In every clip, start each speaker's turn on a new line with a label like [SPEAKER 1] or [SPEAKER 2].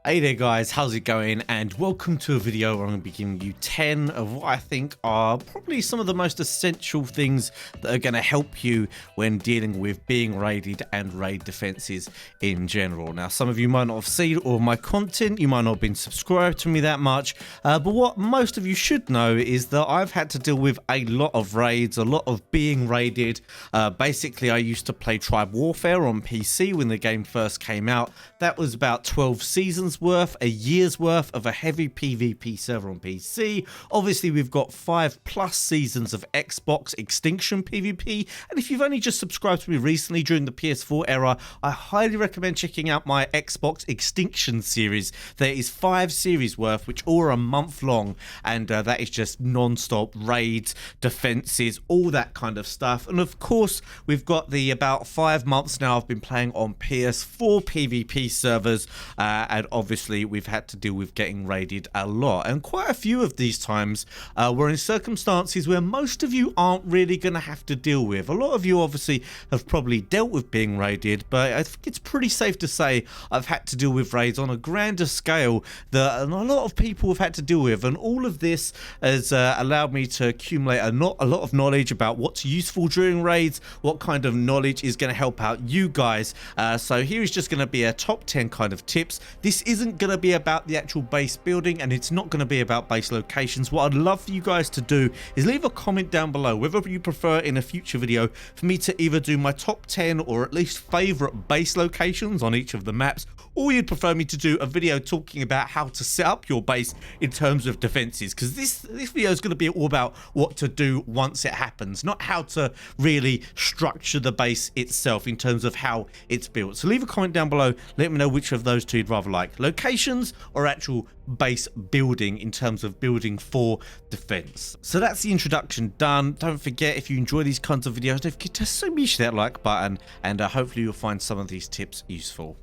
[SPEAKER 1] Hey there guys, how's it going? And welcome to a video where I'm going to be giving you 10 of what I think are probably some of the most essential things that are going to help you when dealing with being raided and raid defenses in general. Now, some of you might not have seen all of my content, you might not have been subscribed to me that much, but what most of you should know is that I've had to deal with a lot of raids, a lot of being raided. Basically, I used to play Tribe Warfare on PC when the game first came out. That was about 12 seasons worth, a year's worth of a heavy PvP server on PC. Obviously, we've got 5+ seasons of Xbox Extinction PvP, and if you've only just subscribed to me recently during the PS4 era, I highly recommend checking out my Xbox Extinction series. There is 5 series worth, which all are a month long, and that is just non-stop raids, defenses, all that kind of stuff. And of course, we've got the about 5 months now I've been playing on PS4 PvP servers, and obviously we've had to deal with getting raided a lot, and quite a few of these times were in circumstances where most of you aren't really going to have to deal with. A lot of you obviously have probably dealt with being raided, but I think it's pretty safe to say I've had to deal with raids on a grander scale that a lot of people have had to deal with, and all of this has allowed me to accumulate a lot of knowledge about what's useful during raids, what kind of knowledge is going to help out you guys. So here is just going to be a top 10 kind of tips. This isn't going to be about the actual base building, and it's not going to be about base locations. What I'd love for you guys to do is leave a comment down below whether you prefer in a future video for me to either do my top 10 or at least favorite base locations on each of the maps, or you'd prefer me to do a video talking about how to set up your base in terms of defenses, because this video is going to be all about what to do once it happens, not how to really structure the base itself in terms of how it's built. So leave a comment down below, let me know which of those two you'd rather like, locations or actual base building in terms of building for defense. So that's the introduction done. Don't forget, if you enjoy these kinds of videos, don't forget to smash that like button, and hopefully you'll find some of these tips useful.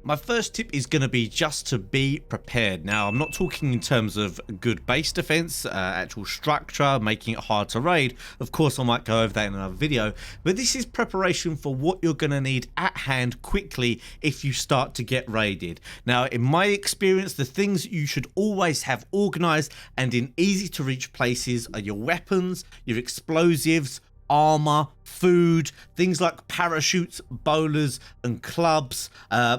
[SPEAKER 1] My first tip is going to be just to be prepared. Now, I'm not talking in terms of good base defense, actual structure, making it hard to raid. Of course, I might go over that in another video, but this is preparation for what you're going to need at hand quickly if you start to get raided. Now, in my experience, the things you should always have organized and in easy to reach places are your weapons, your explosives, armor, food, things like parachutes, bowlers and clubs.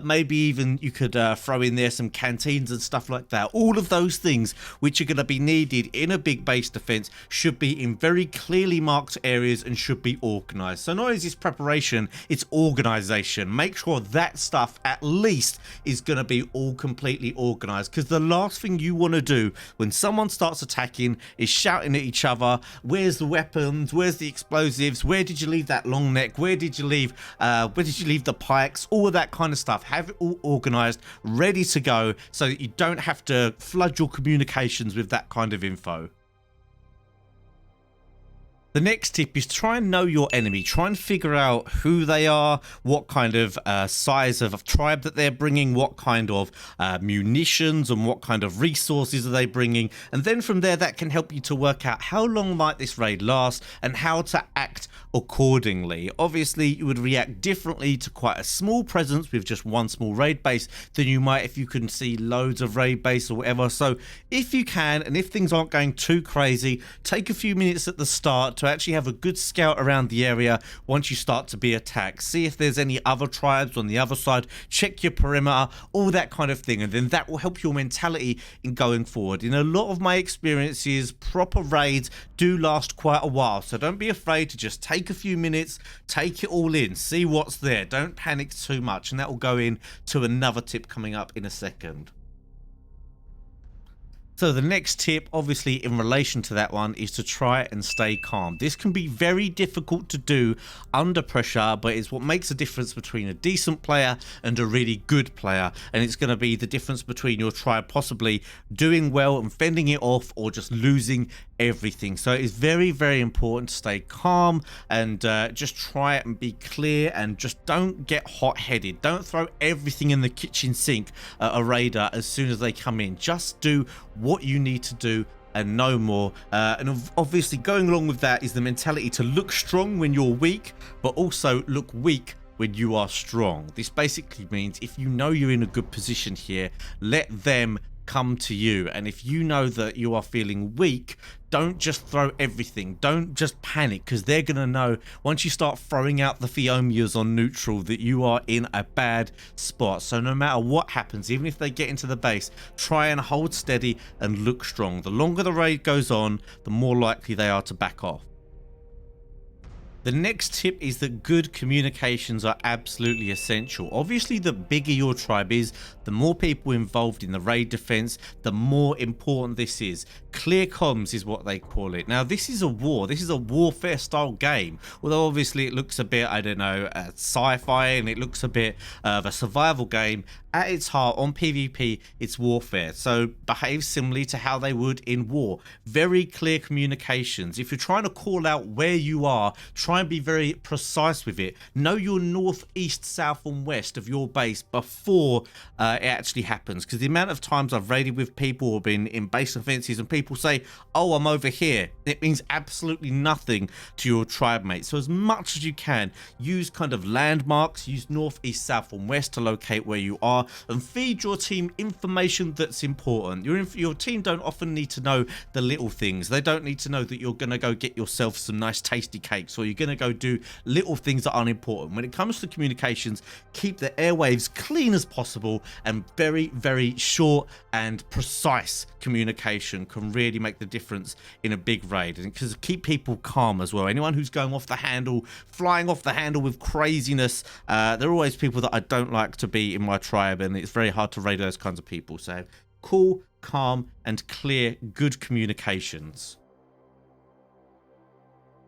[SPEAKER 1] Maybe even you could throw in there some canteens and stuff like that. All of those things which are going to be needed in a big base defense should be in very clearly marked areas and should be organized. So not only is this preparation, it's organization. Make sure that stuff at least is going to be all completely organized, because the last thing you want to do when someone starts attacking is shouting at each other, where's the weapons, where's the explosives, where did you leave that long neck, where did you leave the pikes, all of that kind of stuff. Have it all organized, ready to go, so that you don't have to flood your communications with that kind of info. The next tip is try and know your enemy. Try and figure out who they are, what kind of size of tribe that they're bringing, what kind of munitions and what kind of resources are they bringing. And then from there, that can help you to work out how long might this raid last and how to act accordingly. Obviously, you would react differently to quite a small presence with just one small raid base than you might if you can see loads of raid base or whatever. So if you can, and if things aren't going too crazy, take a few minutes at the start to actually have a good scout around the area once you start to be attacked. See if there's any other tribes on the other side, check your perimeter, all that kind of thing, and then that will help your mentality in going forward. In a lot of my experiences, proper raids do last quite a while, so don't be afraid to just take a few minutes, take it all in, see what's there, don't panic too much, and that will go in to another tip coming up in a second. So the next tip, obviously in relation to that one, is to try and stay calm. This can be very difficult to do under pressure, but it's what makes a difference between a decent player and a really good player. And it's going to be the difference between your tribe possibly doing well and fending it off, or just losing everything. So it's very, very important to stay calm and just try it and be clear, and just don't get hot-headed. Don't throw everything in the kitchen sink at a raider as soon as they come in. Just do what you need to do and no more. And obviously going along with that is the mentality to look strong when you're weak, but also look weak when you are strong. This basically means if you know you're in a good position here, let them come to you. And if you know that you are feeling weak, don't just throw everything. Don't just panic, because they're going to know once you start throwing out the Theomias on neutral that you are in a bad spot. So no matter what happens, even if they get into the base, try and hold steady and look strong. The longer the raid goes on, the more likely they are to back off. The next tip is that good communications are absolutely essential. Obviously, the bigger your tribe is, the more people involved in the raid defense, the more important this is. Clear comms is what they call it. Now, this is a war. This is a warfare style game. Although obviously it looks a bit, I don't know, sci-fi, and it looks a bit of a survival game. At its heart, on PvP, it's warfare. So behave similarly to how they would in war. Very clear communications. If you're trying to call out where you are, try and be very precise with it. Know your north, east, south and west of your base before it actually happens. Because the amount of times I've raided with people or been in base offenses and people say, oh, I'm over here, it means absolutely nothing to your tribe mates. So as much as you can, use kind of landmarks, use north, east, south and west to locate where you are, and feed your team information that's important. Your team don't often need to know the little things. They don't need to know that you're going to go get yourself some nice tasty cakes, or you're going to go do little things that aren't important. When it comes to communications, keep the airwaves clean as possible, and very, very short and precise communication can really make the difference in a big raid. And because keep people calm as well. Anyone who's going off the handle, flying off the handle with craziness, there are always people that I don't like to be in my tribe, and it's very hard to raid those kinds of people. So cool, calm and clear, good communications.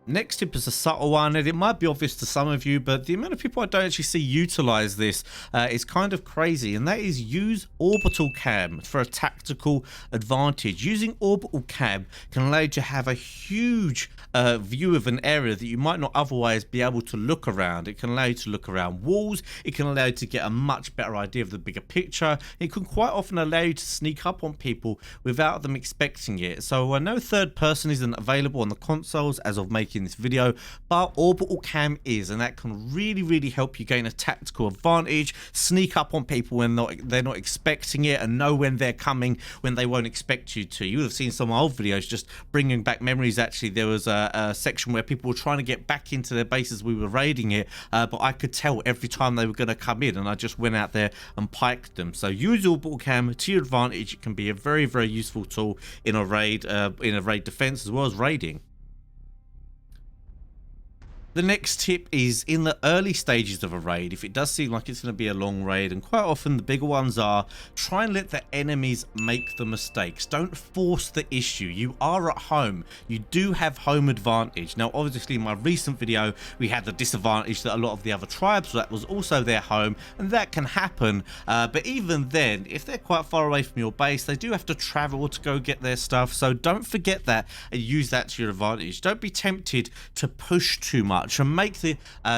[SPEAKER 1] Next tip is a subtle one, and it might be obvious to some of you, but the amount of people I don't actually see utilize this is kind of crazy, and that is use orbital cam for a tactical advantage. Using orbital cam can allow you to have a huge view of an area that you might not otherwise be able to look around. It can allow you to look around walls, it can allow you to get a much better idea of the bigger picture. It can quite often allow you to sneak up on people without them expecting it. So I know third person isn't available on the consoles as of making this video, but orbital cam is, and that can really help you gain a tactical advantage, sneak up on people when they're not expecting it, and know when they're coming when they won't expect you to. You would have seen some old videos, just bringing back memories. Actually, there was a section where people were trying to get back into their bases. We were raiding it, but I could tell every time they were going to come in, and I just went out there and piked them. So use orbital cam to your advantage. It can be a very useful tool in a raid defense as well as raiding. The next tip is in the early stages of a raid, if it does seem like it's going to be a long raid, and quite often the bigger ones are, try and let the enemies make the mistakes. Don't force the issue. You are at home. You do have home advantage. Now, obviously, in my recent video, we had the disadvantage that a lot of the other tribes, that was also their home, and that can happen. But even then, if they're quite far away from your base, they do have to travel to go get their stuff. So don't forget that and use that to your advantage. Don't be tempted to push too much, and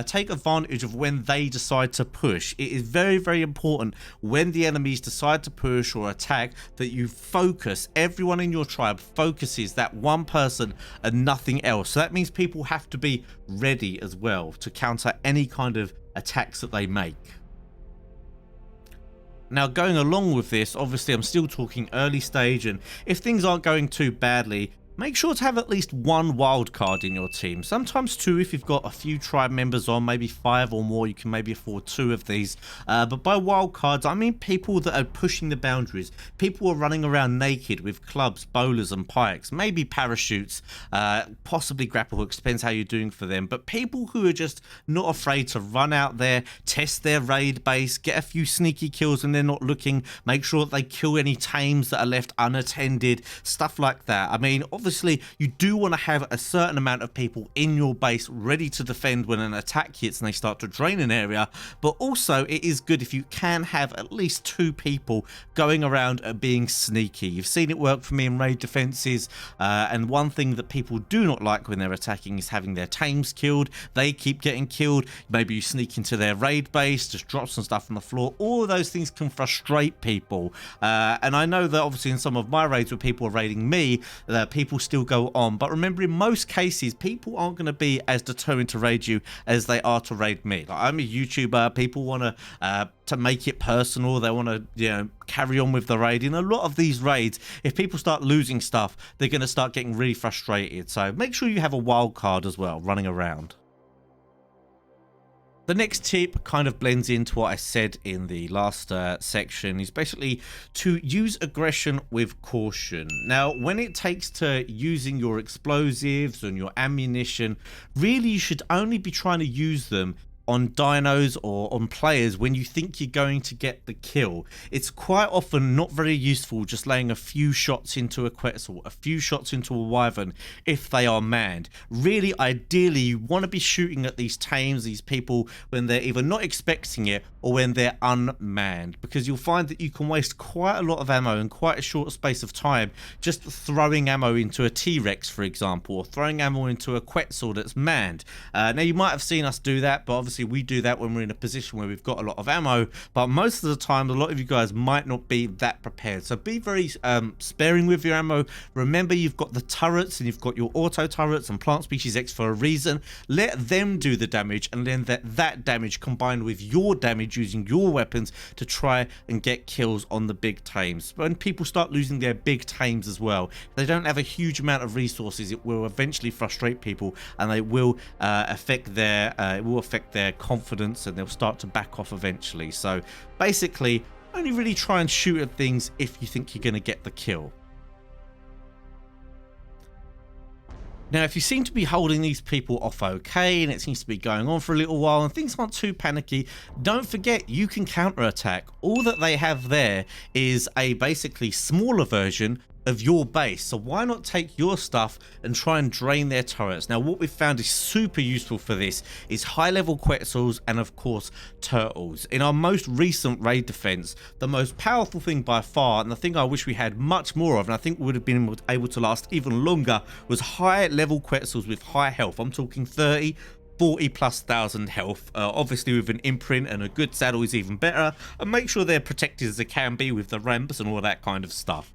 [SPEAKER 1] take advantage of when they decide to push. It is very important when the enemies decide to push or attack that you focus. Everyone in your tribe focuses that one person and nothing else. So that means people have to be ready as well to counter any kind of attacks that they make. Now, going along with this, obviously I'm still talking early stage, and if things aren't going too badly, make sure to have at least one wild card in your team. Sometimes two if you've got a few tribe members on, maybe 5 or more, you can maybe afford 2 of these. But by wild cards, I mean people that are pushing the boundaries. People are running around naked with clubs, bowlers and pikes, maybe parachutes, possibly grapple hooks, depends how you're doing for them. But people who are just not afraid to run out there, test their raid base, get a few sneaky kills when they're not looking, make sure that they kill any tames that are left unattended, stuff like that. I mean, obviously, you do want to have a certain amount of people in your base ready to defend when an attack hits and they start to drain an area, but also it is good if you can have at least 2 people going around being sneaky. You've seen it work for me in raid defenses, and one thing that people do not like when they're attacking is having their tames killed. They keep getting killed. Maybe you sneak into their raid base, just drop some stuff on the floor. All of those things can frustrate people, and I know that obviously in some of my raids where people are raiding me, people people still go on. But remember, in most cases, people aren't going to be as determined to raid you as they are to raid me. Like, I'm a YouTuber. People want to make it personal. They want to, you know, carry on with the raid. In a lot of these raids, if people start losing stuff, they're going to start getting really frustrated. So make sure you have a wild card as well running around. The next tip kind of blends into what I said in the last section, is basically to use aggression with caution. Now, when it takes to using your explosives and your ammunition, really you should only be trying to use them on dinos or on players when you think you're going to get the kill. It's quite often not very useful just laying a few shots into a Quetzal, a few shots into a Wyvern if they are manned. Really, ideally, you want to be shooting at these tames, these people, when they're either not expecting it or when they're unmanned, because you'll find that you can waste quite a lot of ammo in quite a short space of time just throwing ammo into a T-Rex, for example, or throwing ammo into a Quetzal that's manned. Now, you might have seen us do that, but obviously we do that when we're in a position where we've got a lot of ammo, but most of the time a lot of you guys might not be that prepared. So be very sparing with your ammo. Remember, you've got the turrets and you've got your auto turrets and plant species X for a reason. Let them do the damage, and then that damage combined with your damage using your weapons to try and get kills on the big tames. When people start losing their big tames as well, they don't have a huge amount of resources. It will eventually frustrate people, and they will affect their confidence, and they'll start to back off eventually. So basically, only really try and shoot at things if you think you're going to get the kill. Now, if you seem to be holding these people off okay, and it seems to be going on for a little while and things aren't too panicky, don't forget you can counterattack. All that they have there is a basically smaller version of your base, so why not take your stuff and try and drain their turrets? Now, what we've found is super useful for this is high level Quetzals and of course turtles. In our most recent raid defense, the most powerful thing by far, and the thing I wish we had much more of, and I think would have been able to last even longer, was high level Quetzals with high health. I'm talking 30, 40,000+ health, obviously with an imprint and a good saddle is even better, and make sure they're protected as they can be with the ramps and all that kind of stuff.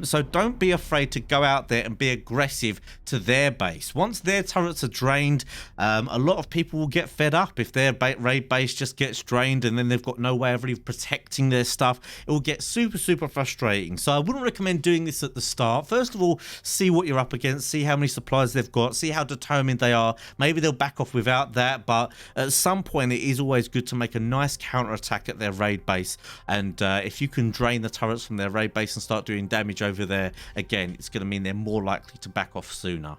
[SPEAKER 1] So don't be afraid to go out there and be aggressive to their base. Once their turrets are drained, a lot of people will get fed up if their raid base just gets drained and then they've got no way of really protecting their stuff. It will get super frustrating. So I wouldn't recommend doing this at the start. First of all, see what you're up against, see how many supplies they've got, see how determined they are. Maybe they'll back off without that, but at some point it is always good to make a nice counter attack at their raid base, and if you can drain the turrets from their raid base and start doing damage over there, again, it's going to mean they're more likely to back off sooner.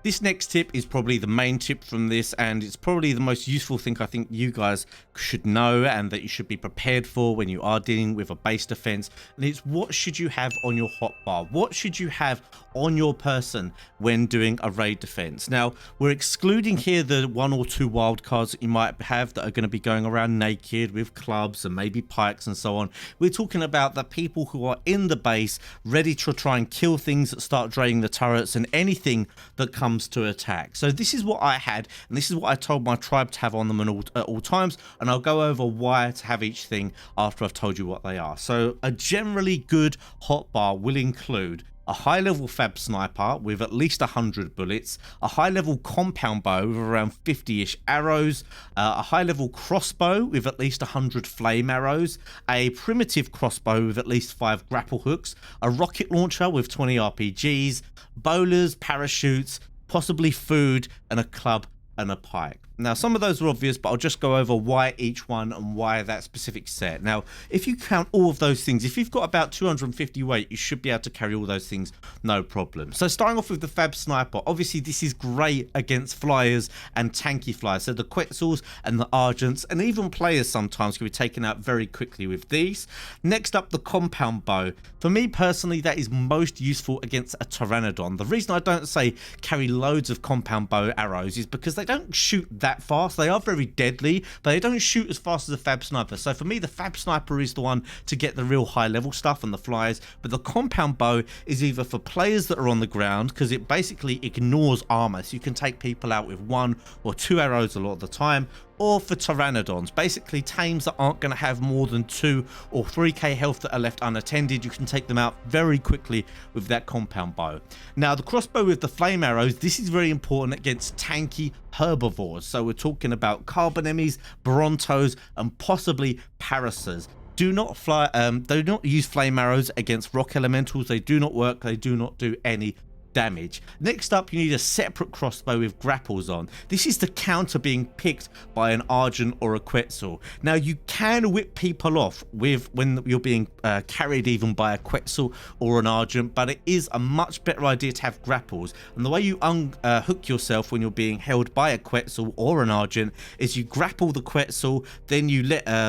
[SPEAKER 1] This next tip is probably the main tip from this, and it's probably the most useful thing I think you guys should know and that you should be prepared for when you are dealing with a base defense. And it's, what should you have on your hotbar? What should you have on your person when doing a raid defense? Now, we're excluding here the 1 or 2 wild cards that you might have that are going to be going around naked with clubs and maybe pikes and so on. We're talking about the people who are in the base ready to try and kill things that start draining the turrets and anything that comes to attack. So this is what I had, and this is what I told my tribe to have on them at all times, and I'll go over why to have each thing after I've told you what they are. So a generally good hotbar will include a high level fab sniper with at least 100 bullets, a high level compound bow with around 50-ish arrows, a high level crossbow with at least 100 flame arrows, a primitive crossbow with at least 5 grapple hooks, a rocket launcher with 20 RPGs, bowlers, parachutes, possibly food, and a club and a pike. Now, some of those are obvious, but I'll just go over why each one and why that specific set. Now, if you count all of those things, if you've got about 250 weight, you should be able to carry all those things, no problem. So starting off with the Fab Sniper, obviously this is great against flyers and tanky flyers. So the Quetzals and the Argents and even players sometimes can be taken out very quickly with these. Next up, the Compound Bow. For me personally, that is most useful against a Pteranodon. The reason I don't say carry loads of Compound Bow arrows is because they don't shoot that fast. They are very deadly, but they don't shoot as fast as a Fab Sniper. So for me, the Fab Sniper is the one to get the real high level stuff and the flyers, but the Compound Bow is either for players that are on the ground because it basically ignores armor, so you can take people out with 1 or 2 arrows a lot of the time, or for pteranodons, basically tames that aren't going to have more than 2 or 3k health that are left unattended. You can take them out very quickly with that compound bow. Now the crossbow with the flame arrows, this is very important against tanky herbivores, so we're talking about carbonemies, brontos, and possibly parasas. Do not use flame arrows against rock elementals. They do not work. They do not do any damage. Next up, you need a separate crossbow with grapples on. This is to counter being picked by an Argent or a Quetzal. Now you can whip people off when you're being carried even by a Quetzal or an Argent, but it is a much better idea to have grapples. And the way you hook yourself when you're being held by a Quetzal or an Argent is you grapple the Quetzal, then you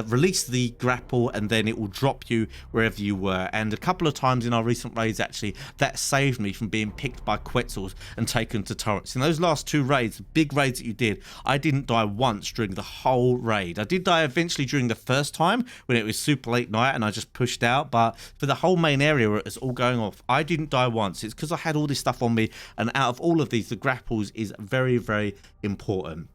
[SPEAKER 1] release the grapple, and then it will drop you wherever you were. And a couple of times in our recent raids, actually, that saved me from being picked by Quetzals and taken to turrets. In those last 2 raids, big raids that you did, I didn't die once during the whole raid. I did die eventually during the first time when it was super late night and I just pushed out, but for the whole main area where it was all going off, I didn't die once. It's because I had all this stuff on me, and out of all of these, the grapples is very, very important.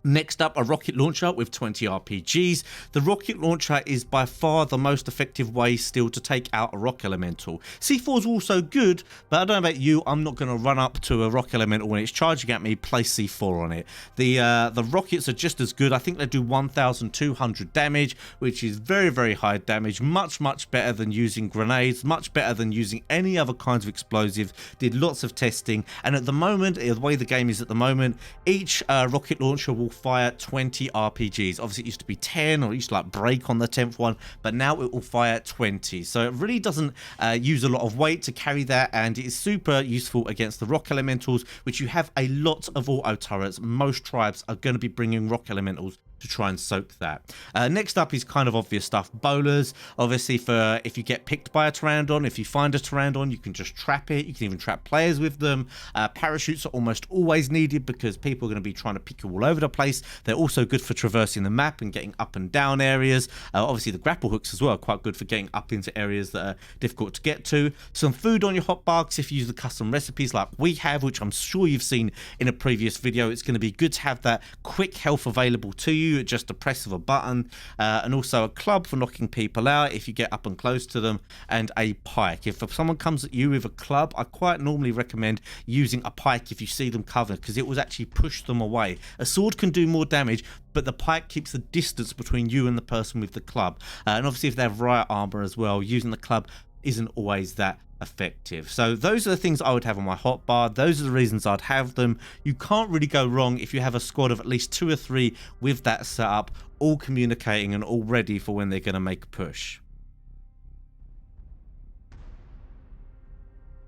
[SPEAKER 1] Next up, a rocket launcher with 20 RPGs. The rocket launcher is by far the most effective way still to take out a rock elemental. C4 is also good, but I don't know about you, I'm not going to run up to a rock elemental when it's charging at me, place C4 on it. The rockets are just as good. I think they do 1,200 damage, which is very, very high damage. Much better than using grenades, much better than using any other kinds of explosives. Did lots of testing, and at the moment, the way the game is at the moment, each rocket launcher will fire 20 RPGs. Obviously it used to be 10, or it used to like break on the 10th one, but now it will fire 20. So it really doesn't use a lot of weight to carry that, and it is super useful against the rock elementals, which you have a lot of auto turrets. Most tribes are going to be bringing rock elementals to try and soak that. Next up is kind of obvious stuff. Bowlers, obviously, for if you get picked by a pteranodon, if you find a pteranodon, you can just trap it. You can even trap players with them. Parachutes are almost always needed because people are going to be trying to pick you all over the place. They're also good for traversing the map and getting up and down areas. Obviously the grapple hooks as well are quite good for getting up into areas that are difficult to get to. Some food on your hotbox if you use the custom recipes like we have, which I'm sure you've seen in a previous video. It's going to be good to have that quick health available to you at just a press of a button, and also a club for knocking people out if you get up and close to them, and a pike. If someone comes at you with a club, I quite normally recommend using a pike if you see them covered, because it will actually push them away. A sword can do more damage, but the pike keeps the distance between you and the person with the club, and obviously if they have riot armor as well, using the club isn't always that effective. So those are the things I would have on my hotbar. Those are the reasons I'd have them. You can't really go wrong if you have a squad of at least 2 or 3 with that setup, all communicating and all ready for when they're going to make a push.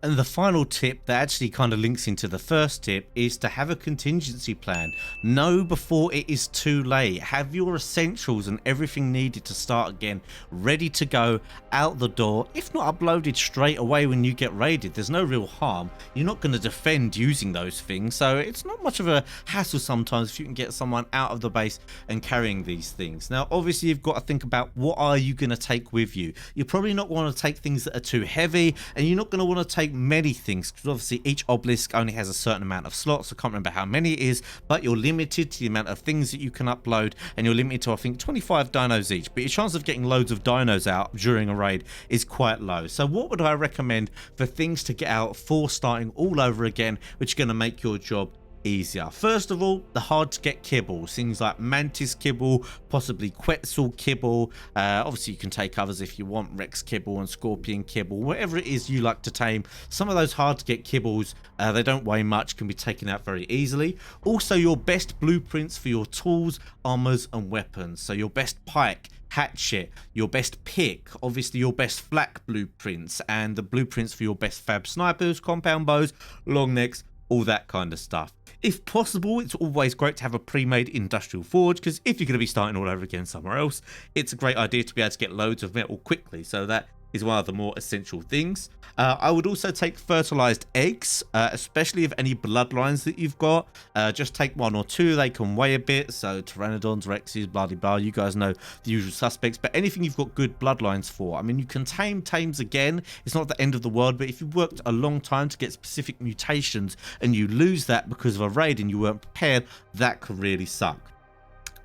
[SPEAKER 1] And the final tip that actually kind of links into the first tip is to have a contingency plan. Know before it is too late. Have your essentials and everything needed to start again ready to go out the door, if not uploaded straight away when you get raided. There's no real harm. You're not going to defend using those things, so it's not much of a hassle sometimes if you can get someone out of the base and carrying these things. Now obviously you've got to think about what are you going to take with you. You're probably not want to take things that are too heavy, and you're not going to want to take many things because obviously each obelisk only has a certain amount of slots. I can't remember how many it is, but you're limited to the amount of things that you can upload, and you're limited to I think 25 dinos each, but your chance of getting loads of dinos out during a raid is quite low. So what would I recommend for things to get out for starting all over again, which are going to make your job easier? First of all, the hard to get kibble, things like mantis kibble, possibly Quetzal kibble. Obviously you can take others if you want, Rex kibble and scorpion kibble, whatever it is you like to tame. Some of those hard to get kibbles, they don't weigh much, can be taken out very easily. Also your best blueprints for your tools, armors and weapons. So your best pike, hatchet, your best pick, obviously your best flak blueprints, and the blueprints for your best fab snipers, compound bows, long necks, all that kind of stuff. If possible, it's always great to have a pre-made industrial forge, because if you're going to be starting all over again somewhere else, it's a great idea to be able to get loads of metal quickly. So that is one of the more essential things. I would also take fertilized eggs, especially if any bloodlines that you've got. Just take 1 or 2, they can weigh a bit. So pteranodons, rexes, blah blah blah, you guys know the usual suspects, but anything you've got good bloodlines for. I mean, you can tame tames again, it's not the end of the world, but if you worked a long time to get specific mutations and you lose that because of a raid and you weren't prepared, that could really suck.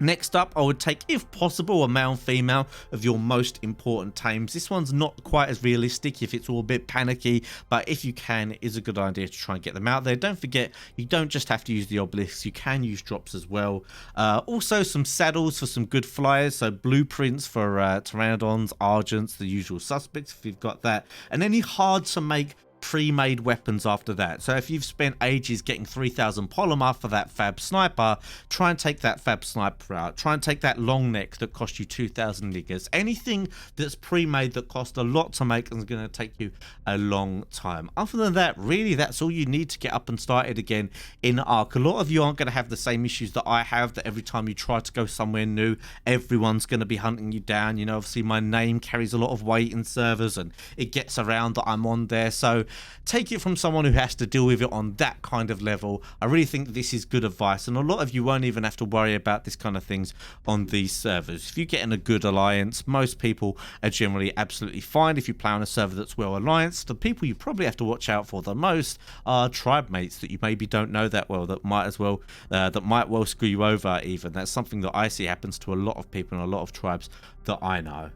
[SPEAKER 1] Next up, I would take, if possible, a male and female of your most important tames. This one's not quite as realistic if it's all a bit panicky, but if you can, it is a good idea to try and get them out there. Don't forget, you don't just have to use the obelisks, you can use drops as well. Also, some saddles for some good flyers, so blueprints for pteranodons, argents, the usual suspects if you've got that, and any hard to make pre-made weapons after that. So if you've spent ages getting 3000 polymer for that fab sniper, try and take that fab sniper out. Try and take that long neck that cost you 2000 niggers. Anything that's pre-made that cost a lot to make and is going to take you a long time. Other than that, really, that's all you need to get up and started again in ARK. A lot of you aren't going to have the same issues that I have, that every time you try to go somewhere new, everyone's going to be hunting you down. You know, obviously my name carries a lot of weight in servers and it gets around that I'm on there. So take it from someone who has to deal with it on that kind of level. I really think this is good advice, and a lot of you won't even have to worry about this kind of things on these servers. If you get in a good alliance, most people are generally absolutely fine. If you play on a server that's well allianced, the people you probably have to watch out for the most are tribe mates that you maybe don't know that well, that might well screw you over even. That's something that I see happens to a lot of people in a lot of tribes that I know.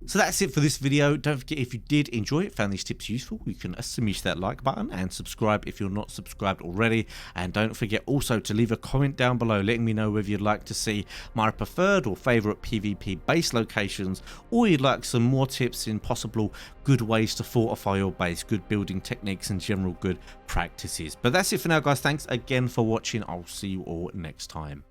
[SPEAKER 1] So that's it for this video. Don't forget, if you did enjoy it, found these tips useful, you can smash that like button and subscribe if you're not subscribed already. And don't forget also to leave a comment down below letting me know whether you'd like to see my preferred or favourite PvP base locations, or you'd like some more tips in possible good ways to fortify your base, good building techniques and general good practices. But that's it for now, guys. Thanks again for watching. I'll see you all next time.